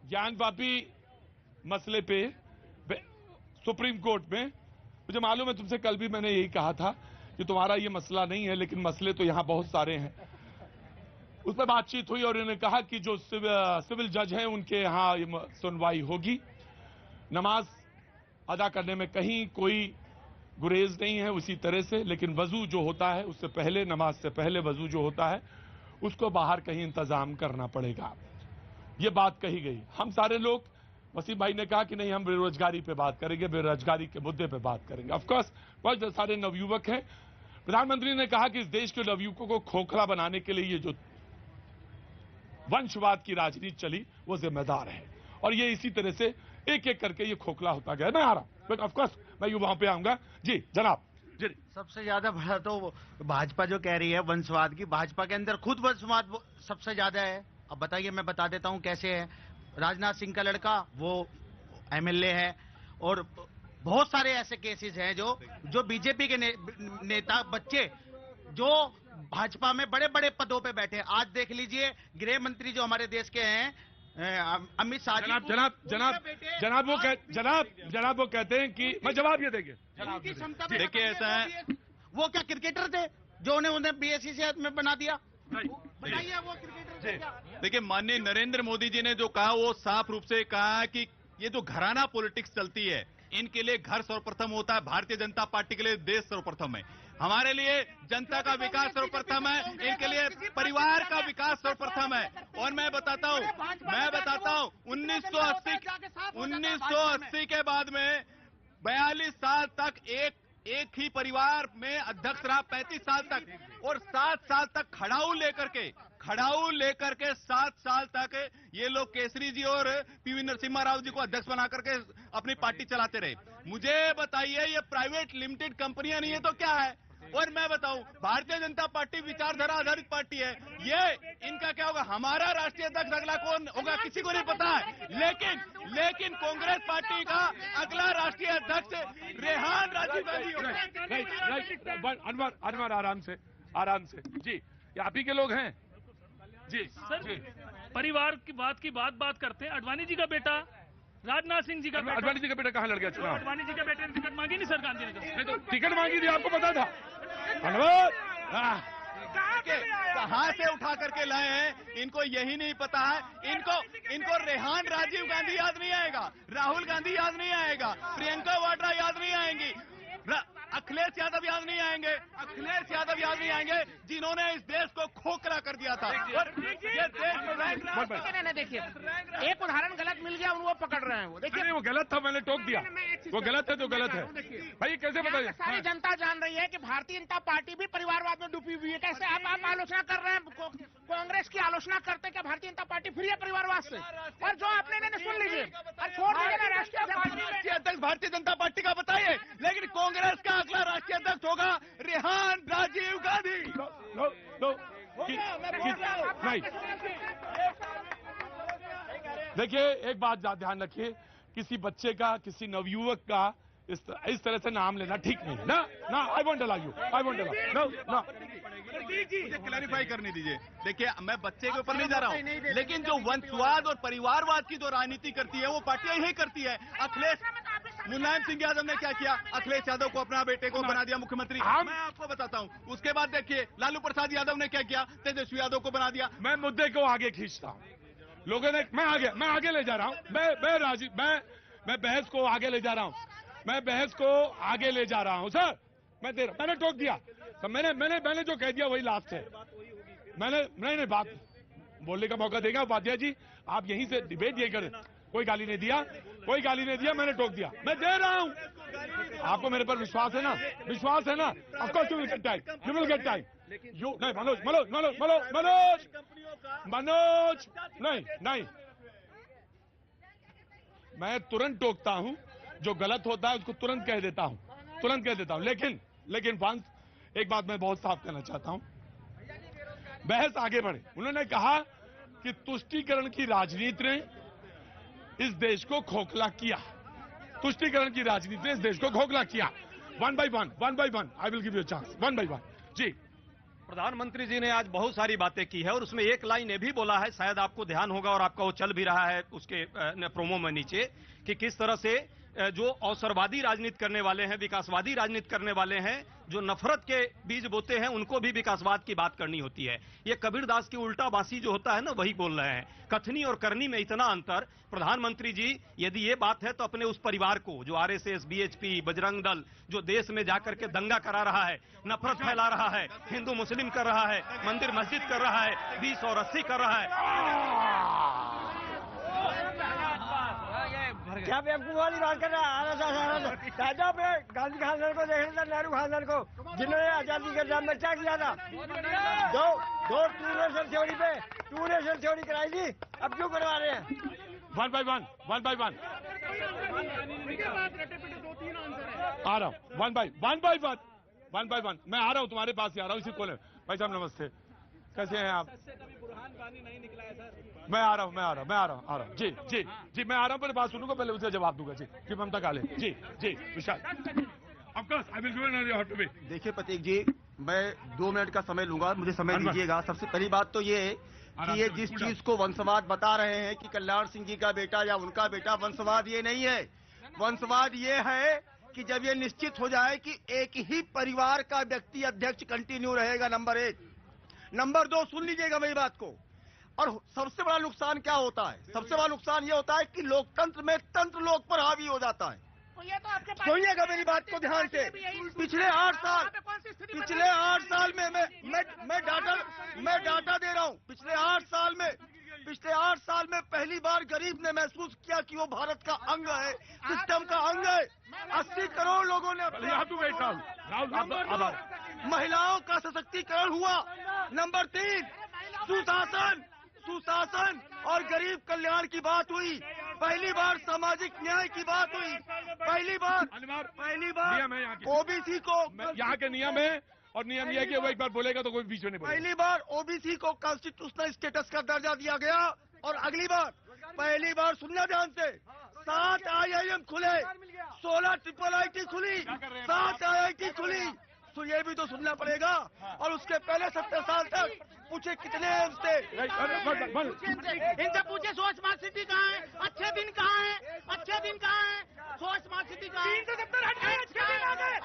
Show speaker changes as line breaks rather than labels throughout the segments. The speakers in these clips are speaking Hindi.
ज्ञानवापी मसले पे सुप्रीम कोर्ट में मुझे मालूम है, तुमसे कल भी मैंने यही कहा था कि तुम्हारा ये मसला नहीं है, लेकिन मसले तो यहां बहुत सारे हैं। उस पर बातचीत हुई और उन्होंने कहा कि जो सिविल जज हैं उनके यहां सुनवाई होगी। नमाज अदा करने में कहीं कोई गुरेज नहीं है उसी तरह से, लेकिन वजू जो होता है उससे पहले, नमाज से पहले वजू जो होता है उसको बाहर कहीं इंतजाम करना पड़ेगा। ये बात कही गई। हम सारे लोग, वसीम भाई ने कहा कि नहीं हम बेरोजगारी पे बात करेंगे, बेरोजगारी के मुद्दे पे बात करेंगे। ऑफकोर्स बहुत सारे नवयुवक हैं। प्रधानमंत्री ने कहा कि इस देश के नवयुवकों को खोखला बनाने के लिए ये जो वंशवाद की राजनीति चली वो जिम्मेदार है, और ये इसी तरह से एक एक करके ये खोखला होता गया। मैं आ रहा हूं, बट ऑफकोर्स मैं वहां पे आऊंगा। जी जनाब। जी,
सबसे ज्यादा बड़ा तो भाजपा जो कह रही है वंशवाद की, भाजपा के अंदर खुद वंशवाद सबसे ज्यादा है। अब बताइए, मैं बता देता हूं कैसे है। राजनाथ सिंह का लड़का वो एमएलए है, और बहुत सारे ऐसे केसेस हैं जो बीजेपी के नेता बच्चे जो भाजपा में बड़े बड़े पदों पे बैठे। आज देख लीजिए, गृह मंत्री जो हमारे देश के हैं अमित शाह जी,
जनाब वो कहते हैं कि मैं जवाब ये देंगे।
देखिए ऐसा है, वो क्या क्रिकेटर थे जो उन्हें बीएससी में बना दिया? बताइए वो क्रिकेटर थे क्या?
देखिए, माननीय नरेंद्र मोदी जी ने जो कहा वो साफ रूप से कहा कि ये जो घराना पॉलिटिक्स चलती है, इनके लिए घर सर्वप्रथम होता है, भारतीय जनता पार्टी के लिए देश सर्वप्रथम है। हमारे लिए जनता का विकास सर्वप्रथम है, इनके लिए परिवार का विकास सर्वप्रथम है। और मैं बताता हूं 1980 के बाद में 42 साल तक एक ही परिवार में अध्यक्ष रहा, 35 साल तक, और 7 साल तक खड़ाऊ लेकर के 7 साल तक ये लोग केसरी जी और पीवी नरसिम्हा राव जी को अध्यक्ष बना करके अपनी पार्टी चलाते रहे। मुझे बताइए, ये प्राइवेट लिमिटेड कंपनियां नहीं है तो क्या है? और मैं बताऊं, भारतीय जनता पार्टी विचारधारा आधारित पार्टी है। ये इनका क्या होगा? हमारा राष्ट्रीय अध्यक्ष अगला कौन होगा किसी को नहीं पता है, लेकिन कांग्रेस पार्टी का अगला राष्ट्रीय अध्यक्ष रेहान राजीव गांधी होगा।
अनवर आराम से जी, ये आप ही के लोग हैं जी।
सर जी, परिवार की बात करते हैं। अडवाणी जी का बेटा, राजनाथ सिंह जी का बेटा,
अडवाणी जी का बेटा कहाँ लड़ गया चुनाव?
अडवाणी जी के बेटे ने टिकट मांगी नहीं, सर गांधी ने
नहीं तो टिकट मांगी थी, आपको पता था? अनवर
कहां से उठा करके लाए हैं, इनको यही नहीं पता है। इनको रेहान राजीव गांधी याद नहीं आएगा, राहुल गांधी याद नहीं आएगा, प्रियंका वाड्रा याद नहीं आएंगी, अखिलेश यादव याद नहीं आएंगे, जिन्होंने इस देश को खोखला कर दिया था। और ये देश
देखिए, एक उदाहरण गलत मिल गया, वो पकड़ रहे हैं। वो देखिए,
वो गलत था, मैंने टोक दिया। वो गलत है तो गलत है भाई, कैसे बताइए?
सारी जनता जान रही है कि भारतीय जनता पार्टी भी परिवारवाद में डूबी हुई है। कैसे आप आलोचना कर रहे हैं? कांग्रेस की आलोचना करते क्या भारतीय जनता पार्टी फ्री है परिवारवाद से? और जो आपने सुन लीजिए और छोड़ दीजिए ना, राष्ट्रीय
अध्यक्ष भारतीय जनता पार्टी का बताइए, लेकिन कांग्रेस का अगला राष्ट्रीय अध्यक्ष होगा रेहान राजीव गांधी।
नहीं, देखिए एक बात ध्यान रखिए, किसी बच्चे का, किसी नवयुवक का इस तरह से नाम लेना ठीक नहीं है ना। I won't allow you, no.
मुझे क्लैरिफाई करने दीजिए। देखिए, मैं बच्चे के ऊपर नहीं जा रहा हूँ, लेकिन जो वंशवाद और परिवारवाद की जो राजनीति करती है वो पार्टियां यही करती है। मुलायम सिंह यादव ने क्या किया? अखिलेश यादव को अपना बेटे को बना दिया मुख्यमंत्री। मैं आपको बताता हूँ। उसके बाद देखिए, लालू प्रसाद यादव ने क्या किया? तेजस्वी यादव को बना दिया।
मैं मुद्दे को आगे खींचता हूँ, लोगों ने, मैं आगे ले जा रहा हूँ। मैं बहस को आगे ले जा रहा हूँ, सर। मैंने टोक दिया, तो मैंने जो कह दिया वही लास्ट है। नहीं बात बोलने का मौका देगा उपाध्याय जी, आप यहीं से डिबेट ये करें। कोई गाली नहीं दिया, मैंने टोक दिया, मैं दे रहा हूं। आपको मेरे पर विश्वास है ना? Of course you will get time, you नहीं। मनोज नहीं, मैं तुरंत टोकता हूं, जो गलत होता है उसको तुरंत कह देता हूं। लेकिन वंश, एक बात मैं बहुत साफ कहना चाहता हूं, बहस आगे बढ़े। उन्होंने कहा कि तुष्टीकरण की राजनीति ने इस देश को खोखला किया। One by one, I will give you chance, one by one. जी
प्रधानमंत्री जी ने आज बहुत सारी बातें की है और उसमें एक लाइन ये भी बोला है, शायद आपको ध्यान होगा और आपका वो चल भी रहा है उसके प्रोमो में नीचे, कि किस तरह से जो अवसरवादी राजनीति करने वाले हैं, विकासवादी राजनीति करने वाले हैं, जो नफरत के बीज बोते हैं, उनको भी विकासवाद की बात करनी होती है। ये कबीरदास की उल्टाबासी जो होता है ना, वही बोल रहे हैं। कथनी और करनी में इतना अंतर। प्रधानमंत्री जी, यदि ये बात है तो अपने उस परिवार को जो आरएसएस, बीएचपी, बजरंग दल, जो देश में जाकर के दंगा करा रहा है, नफरत फैला रहा है, हिंदू मुस्लिम कर रहा है, मंदिर मस्जिद कर रहा है, 20 और 80 कर रहा है।
क्या बेवकूफ वाली बात कर रहा है? राजा पे गांधी खानदान को देख लेता, नेहरू खानदान को, जिन्होंने आजादी के नाम में क्या किया था। दो टू नेशन थ्योरी कराई थी, अब क्यों करवा रहे हैं?
वन बाय वन आ रहा हूँ। वन बाय वन मैं आ रहा हूँ, तुम्हारे पास ही आ रहा हूँ, इसी कोने। भाई साहब नमस्ते, कैसे हैं आप? मैं आ रहा हूँ। जी मैं आ रहा हूँ, पहले बात सुनूंगा, पहले उसे जवाब दूंगा। जी ममता काले। जी Vishal. Of course I will give you how to be.
देखिए प्रतीक जी, मैं 2 मिनट का समय लूंगा, मुझे समय दीजिएगा। सबसे पहली बात तो ये कि ये जिस चीज को वंशवाद बता रहे हैं कि कल्याण सिंह जी का बेटा या उनका बेटा, वंशवाद ये नहीं है। वंशवाद ये है कि जब ये निश्चित हो जाए कि एक ही परिवार का व्यक्ति अध्यक्ष कंटिन्यू रहेगा, नंबर 1। नंबर 2, सुन लीजिएगा मेरी बात को। और सबसे बड़ा नुकसान क्या होता है? सबसे बड़ा नुकसान ये होता है कि लोकतंत्र में तंत्र लोक पर हावी हो जाता है। सुनिएगा मेरी बात को ध्यान से। पिछले 8 साल में मैं डाटा दे रहा हूँ। पिछले 8 साल में पहली बार गरीब ने महसूस किया कि वो भारत का अंग है, सिस्टम का अंग है। 80 करोड़ लोगों ने महिलाओं का सशक्तिकरण हुआ। नंबर 3, सुशासन और गरीब कल्याण की बात हुई। पहली बार सामाजिक न्याय की बात हुई। पहली बार ओबीसी को,
यहाँ के नियम है, और नियम यह है कि वो एक बार बोलेगा तो कोई बीच में नहीं बोलेगा।
पहली बार ओबीसी को कॉन्स्टिट्यूशनल स्टेटस का दर्जा दिया गया। और अगली बार, पहली बार सुनना ध्यान से, 7 IIM खुले, 16 IIIT खुली, 7 IIT खुली। तो ये भी तो सुनना पड़ेगा। और उसके पहले 70 साल तक पूछे कितने एम्स थे?
इनसे पूछे सो स्मार्ट सिटी कहाँ है? अच्छे दिन कहाँ है? सो स्मार्ट सिटी कहाँ है? 370 हट गए, अच्छे दिन आ गए।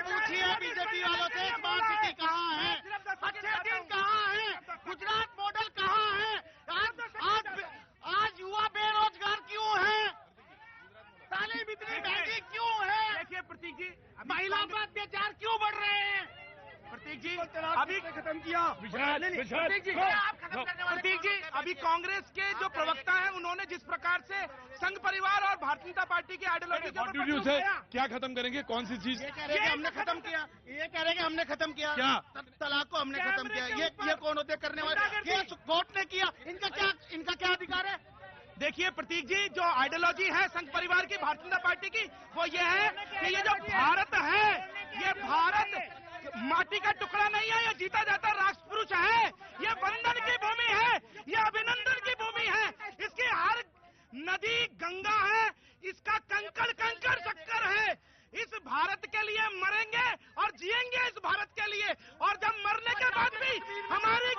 पूछिए बीजेपी वालों से स्मार्ट सिटी कहाँ है? अच्छे दिन कहाँ है? गुजरात मॉडल कहाँ है? आज युवा बेरोजगार क्यों है? तालीम इतनी महंगी क्यों है? देखिए प्रतीक जी, महिलाओं पर अत्याचार क्यों बढ़ रहे हैं? प्रतीक जी अभी खत्म किया। प्रतीक जी अभी कांग्रेस के जो प्रवक्ता हैं, उन्होंने जिस प्रकार से संघ परिवार और भारतीय जनता पार्टी की आइडियोलॉजी
से क्या खत्म करेंगे? कौन सी चीज?
ये कह रहे हैं कि हमने खत्म किया। ये कह रहे हैं कि हमने खत्म किया।
क्या?
तलाक को हमने खत्म किया। ये कौन होते करने वाले? ये कोर्ट ने किया। इनका क्या अधिकार है? देखिए प्रतीक जी, जो आइडियोलॉजी है संघ परिवार की, भारतीय जनता पार्टी की, वो ये है कि ये जो भारत है, ये भारत माटी का टुकड़ा नहीं है, ये जीता जाता राष्ट्र पुरुष है। ये वंदन की भूमि है, ये अभिनंदन की भूमि है। इसकी हर नदी गंगा है, इसका कंकड़ शक्कर है। इस भारत के लिए मरेंगे और जिएंगे इस भारत के लिए। और जब मरने के बाद भी हमारी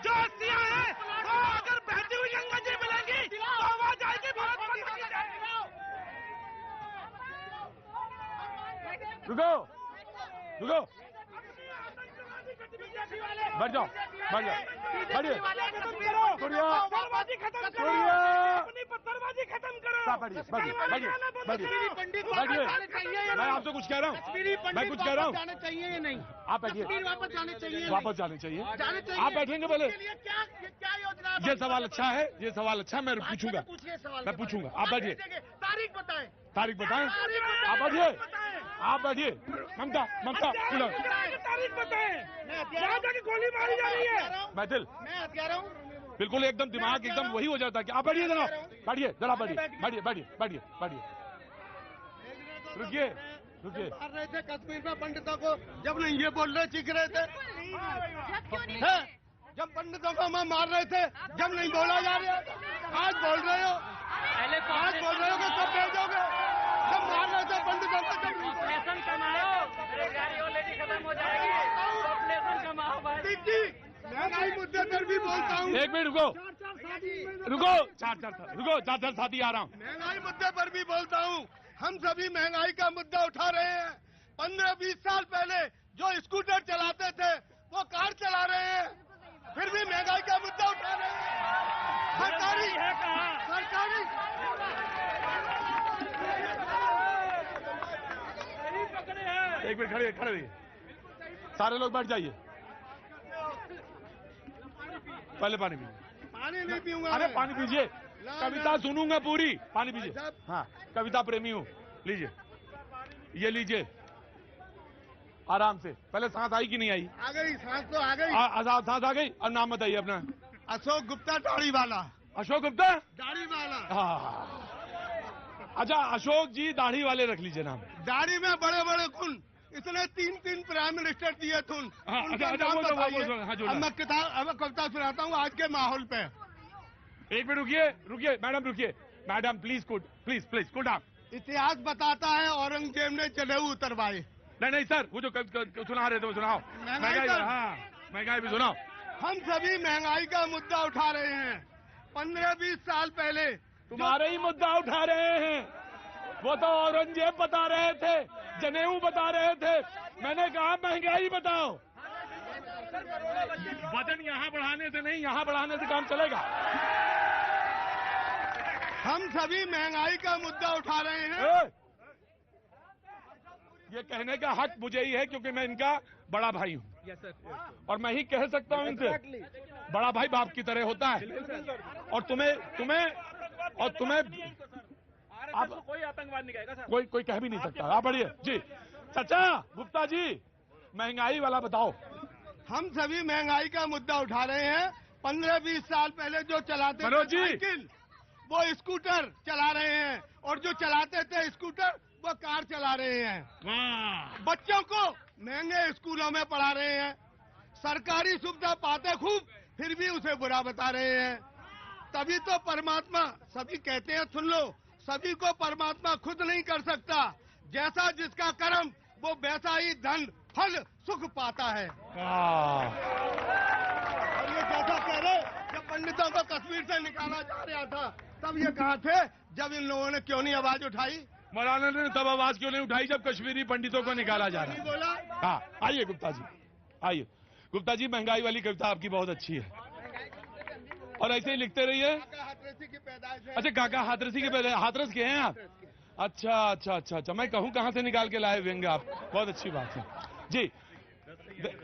जो अस्थियां हैं, वो अगर बहती हुई गंगा जी मिलेंगी तो आवाज आएगी भारत माता की जय।
रुको बैठ जाओ बैठिए। मैं आपसे कुछ कह रहा हूँ,
चाहिए नहीं।
आप बैठिए। वापस जाने चाहिए। आप बैठेंगे पहले।
क्या योजना?
ये सवाल अच्छा है, मैं पूछूंगा। आप बैठिए। तारीख बताएं। आप बैठिए। ममता
तारीख बताएं। गोली मारी जा रही है।
मैथिल,
मैं हथियारा हूँ।
बिल्कुल एकदम दिमाग एकदम वही हो जाता है कि आप बैठिए जरा, बैठिए। रुकिए।
मार रहे थे कश्मीर में पंडितों को, जब नहीं ये बोल रहे, चीख रहे थे।
जब पंडितों को मार रहे थे, जब नहीं बोला जा रहा, आज बोल रहे हो, आज बोल रहे हो कि कब भेजोगे? जब मार रहे थे पंडितों को, जब
ऑपरेशन कमाओ, बेरोजगारी ऑलरेडी खत्म हो जाएगी, ऑपरेशन कमाओ भाई।
महंगाई मुद्दे पर भी बोलता हूँ।
एक मिनट रुको, चार साथी आ रहा हूँ।
महंगाई मुद्दे पर भी बोलता हूँ। हम सभी महंगाई का मुद्दा उठा रहे हैं। 15-20 साल पहले जो स्कूटर चलाते थे वो कार चला रहे हैं, फिर भी महंगाई का मुद्दा उठा रहे हैं। सरकारी
है कहाँ?
सरकारी
एक मिनट खड़े रहिए, सारे लोग बैठ जाइए। पहले पानी पीजिए।
पानी नहीं पीऊंगा।
अरे पानी पीजिए, कविता सुनूंगा पूरी, पानी पीजिए। हाँ, कविता प्रेमी हूँ, लीजिए, ये लीजिए, आराम से। पहले सांस आई कि नहीं आई?
आ गई, सांस तो आ गई।
सांस आ गई। और नाम बताइए अपना।
अशोक गुप्ता, दाढ़ी वाला।
अशोक गुप्ता,
दाढ़ी वाला।
हाँ। अच्छा, अशोक जी दाढ़ी वाले रख लीजिए नाम।
दाढ़ी में बड़े बड़े खून, इसने 3 प्राइम मिनिस्टर दिए थे।
हाँ,
मैं कविता सुनाता हूँ आज के माहौल पे।
एक मिनट रुकिए madam, madam please cool down.
इतिहास बताता है औरंगजेब ने जनेऊ उतरवाए।
नहीं सर, वो जो सुना रहे थे वो सुनाओ। महंगाई, हाँ महंगाई भी सुनाओ।
हम सभी महंगाई का मुद्दा उठा रहे हैं। 15-20 साल पहले
तुम्हारे ही मुद्दा उठा रहे हैं। वो तो औरंगजेब बता रहे थे, जनेऊ बता रहे थे, मैंने कहा महंगाई बताओ। वजन यहाँ बढ़ाने से नहीं, यहाँ बढ़ाने से काम चलेगा।
हम सभी महंगाई का मुद्दा उठा रहे हैं।
ये कहने का हक मुझे ही है क्योंकि मैं इनका बड़ा भाई हूँ। और मैं ही कह सकता हूँ इनसे, बड़ा भाई बाप की तरह होता है। और तुम्हें आप
कोई आतंकवाद नहीं कहेगा सर।
कोई कह भी नहीं सकता। आप बढ़िए जी। चाचा गुप्ता जी, महंगाई वाला बताओ।
हम सभी महंगाई का मुद्दा उठा रहे हैं। 15-20 साल पहले जो चलाते
मनोज जी।
साइकिल, वो स्कूटर चला रहे हैं, और जो चलाते थे स्कूटर वो कार चला रहे हैं। बच्चों को महंगे स्कूलों में पढ़ा रहे हैं, सरकारी सुविधा पाते खूब, फिर भी उसे बुरा बता रहे हैं। तभी तो परमात्मा, सभी कहते हैं सुन लो, सभी को परमात्मा खुद नहीं कर सकता। जैसा जिसका कर्म वो वैसा ही धन फल सुख पाता है। और ये जैसा कह रहे, जब पंडितों को कश्मीर से निकाला जा रहा था तब ये कहा थे, जब इन लोगों ने क्यों नहीं आवाज उठाई?
मौलाना ने तब आवाज क्यों नहीं उठाई जब कश्मीरी पंडितों को निकाला जा रहा है?
बोला।
हाँ, आइए गुप्ता जी, आइए। गुप्ता जी, महंगाई वाली कविता आपकी बहुत अच्छी है और ऐसे ही लिखते रहिए।
हाथरसी की पैदाइश है।
अच्छा, काका हाथरसी के पहले हाथरस के हैं आप? अच्छा, मैं कहूँ कहाँ से निकाल के लाए हुए आप? बहुत अच्छी बात है जी।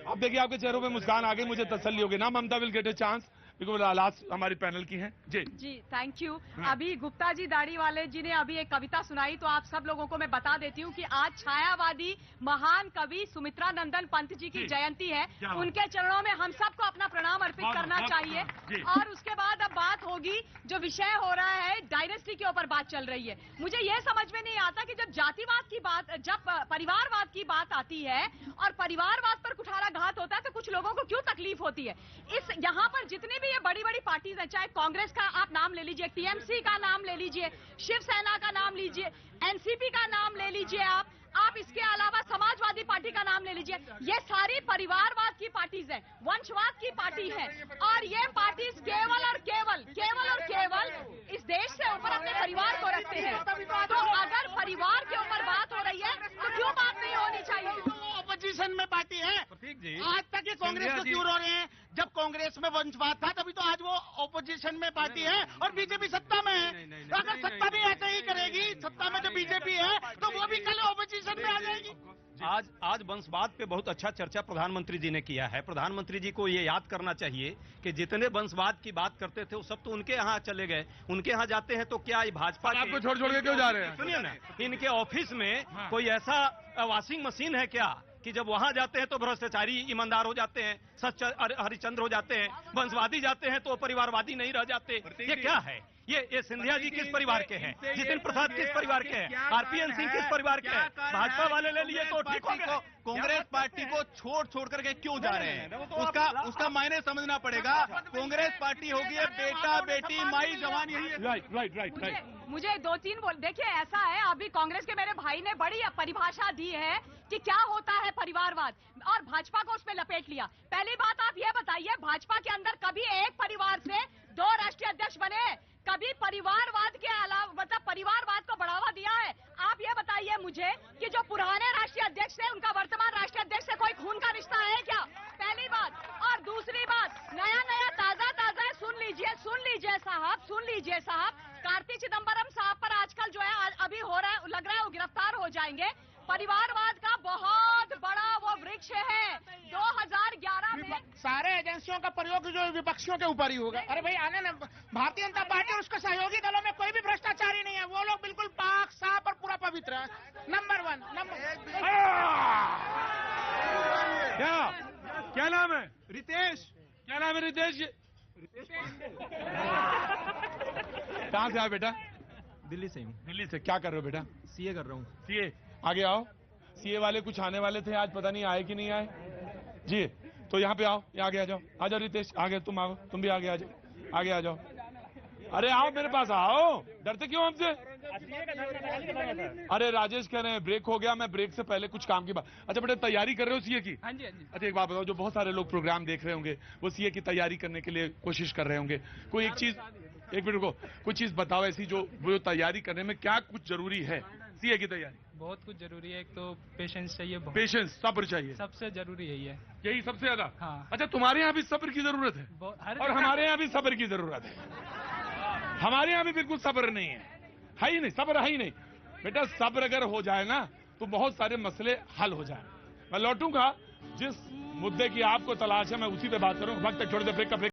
अब देखिए आपके चेहरों पे मुस्कान आ गई, मुझे तसल्ली होगी ना। Mamta will get a chance because last हमारी पैनल की हैं जी।
Thank you. अभी गुप्ता जी दाढ़ी वाले जी ने अभी एक कविता सुनाई, तो आप सब लोगों को मैं बता देती हूँ कि आज छायावादी महान कवि सुमित्रा नंदन पंत जी की जयंती है। उनके चरणों में हम सबको अपना प्रणाम अर्पित करना चाहिए। और उसके बाद अब बात होगी, जो विषय हो रहा है डायनेस्टी के ऊपर बात चल रही है। मुझे ये समझ में नहीं आता कि जब जातिवाद की बात, जब परिवारवाद की बात आती है और परिवारवाद पर कुठाराघात होता है तो कुछ लोगों को क्यों तकलीफ होती है। इस यहाँ पर जितने भी ये बड़ी बड़ी पार्टीज हैं, चाहे कांग्रेस का आप नाम ले लीजिए, टीएमसी का नाम ले लीजिए, शिवसेना का नाम लीजिए, एनसीपी का नाम ले लीजिए, आप इसके अलावा समाजवादी पार्टी का नाम ले लीजिए, ये सारी परिवारवाद की पार्टीज हैं, वंशवाद की पार्टी है। और ये पार्टीज केवल और केवल इस देश से ऊपर अपने परिवार को रखते हैं। तो अगर परिवार के ऊपर बात हो रही है तो क्यों बात नहीं होनी चाहिए?
ऑपोजिशन में पार्टी है। आज तक ये कांग्रेस को क्यों रो रहे हैं? जब कांग्रेस में वंशवाद था तभी तो आज वो ऑपोजिशन में पार्टी है और बीजेपी सत्ता में है। अगर सत्ता भी ऐसे ही करेगी, सत्ता में जो बीजेपी है तो वो भी कल ऑपोजिशन में आ जाएगी।
आज वंशवाद पे बहुत अच्छा चर्चा प्रधानमंत्री जी ने किया है। प्रधानमंत्री जी को ये याद करना चाहिए कि जितने वंशवाद की बात करते थे वो सब तो उनके यहाँ चले गए। उनके यहाँ जाते हैं तो क्या ये भाजपा
आपको छोड़ के क्यों जा रहे हैं?
सुनिए ना, इनके ऑफिस में कोई ऐसा वॉशिंग मशीन है क्या कि जब वहां जाते हैं तो भ्रष्टाचारी ईमानदार हो जाते हैं, सच हरिचंद्र हो जाते हैं, वंशवादी जाते हैं तो परिवारवादी नहीं रह जाते। ये क्या है? ये सिंधिया जी किस परिवार के हैं? जितिन प्रसाद किस परिवार के हैं? आरपीएन सिंह किस परिवार के हैं? भाजपा वाले ले लिए तो ठीक हो गया।
कांग्रेस पार्टी को छोड़ करके क्यों जा रहे हैं? उसका मायने समझना पड़ेगा। कांग्रेस पार्टी होगी है बेटा बेटी माई जवान, यही है।
राइट।
मुझे 2-3 देखिए, ऐसा है, अभी कांग्रेस के मेरे भाई ने बड़ी परिभाषा दी है कि क्या होता है परिवारवाद, और भाजपा को उसमें लपेट लिया। पहली बात आप ये बताइए, भाजपा के अंदर कभी एक परिवार से 2 राष्ट्रीय अध्यक्ष बने? कभी परिवारवाद के अलावा मतलब परिवारवाद को बढ़ावा दिया है? आप ये बताइए मुझे कि जो पुराने राष्ट्रीय अध्यक्ष थे उनका वर्तमान राष्ट्रीय अध्यक्ष से कोई खून का रिश्ता है क्या? पहली बात। और दूसरी बात, नया ताजा है, सुन लीजिए साहब, कार्ति चिदम्बरम साहब पर आजकल जो है अभी हो रहा है, लग रहा है वो गिरफ्तार हो जाएंगे। परिवारवाद का बहुत बड़ा वो वृक्ष है। 2011 में
सारे एजेंसियों का प्रयोग जो विपक्षियों के ऊपर ही होगा। अरे भाई आने ना, भारतीय जनता पार्टी और उसके सहयोगी दलों में कोई भी भ्रष्टाचारी नहीं है। वो लोग बिल्कुल पाक साफ और पूरा पवित्र है। नंबर 1
क्या नाम है?
रितेश।
क्या नाम है रितेश? कहाँ से आए बेटा?
दिल्ली से हूँ।
दिल्ली से। क्या कर रहे हो बेटा?
सीए कर रहा हूँ।
सीए, आगे आओ। सीए वाले कुछ आने वाले थे आज, पता नहीं आए कि नहीं आए जी। तो यहाँ पे आओ, आगे आ जाओ रितेश, आगे तुम आओ, तुम भी आगे आ जाओ, आगे आ जाओ। अरे आओ मेरे पास आओ, डरते क्यों हमसे? अरे राजेश कह रहे हैं ब्रेक हो गया, मैं ब्रेक से पहले कुछ काम की बात। अच्छा बेटा, तैयारी कर रहे हो सीए की?
हाँ जी।
अच्छा एक बात बताओ, जो बहुत सारे लोग प्रोग्राम देख रहे होंगे वो सीए की तैयारी करने के लिए कोशिश कर रहे होंगे, कोई एक चीज, एक मिनट को, कुछ चीज बताओ ऐसी जो वो तैयारी करने में क्या कुछ जरूरी है? सीए की तैयारी
बहुत कुछ जरूरी है। एक तो पेशेंस चाहिए,
पेशेंस, सब्र चाहिए,
सबसे जरूरी यही है।
यही सबसे ज्यादा।
हाँ।
अच्छा तुम्हारे यहाँ भी सब्र की जरूरत है? और हमारे यहाँ भी सब्र की जरूरत है। हमारे यहाँ भी बिल्कुल सब्र नहीं है ही नहीं, सब्र है ही नहीं बेटा। सब्र अगर हो जाए ना तो बहुत सारे मसले हल हो जाए। मैं लौटूंगा, जिस मुद्दे की आपको तलाश है मैं उसी पे बात करूंगा। वक्त छोड़ दे, ब्रेक का ब्रेक।